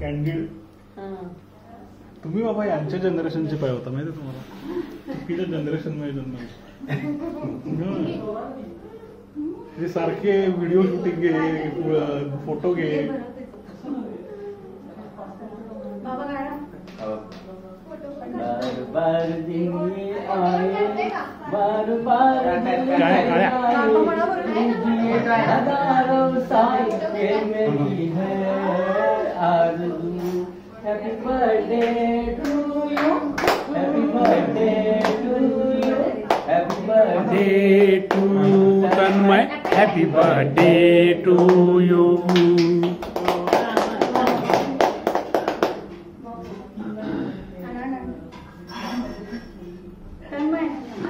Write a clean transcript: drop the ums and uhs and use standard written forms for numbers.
candid तुम्ही बाबा यांच्या जनरेशनचे पाय होता माहिती तुम्हाला चुकीच्या जनरेशन मध्ये जन्म हे सारखे व्हिडिओ शूटिंग घे फोटो घे बार दिन आए बार बार हजारों साल के मेरी है आरज़ू happy birthday to you happy birthday to you happy birthday to Tanmay happy birthday to you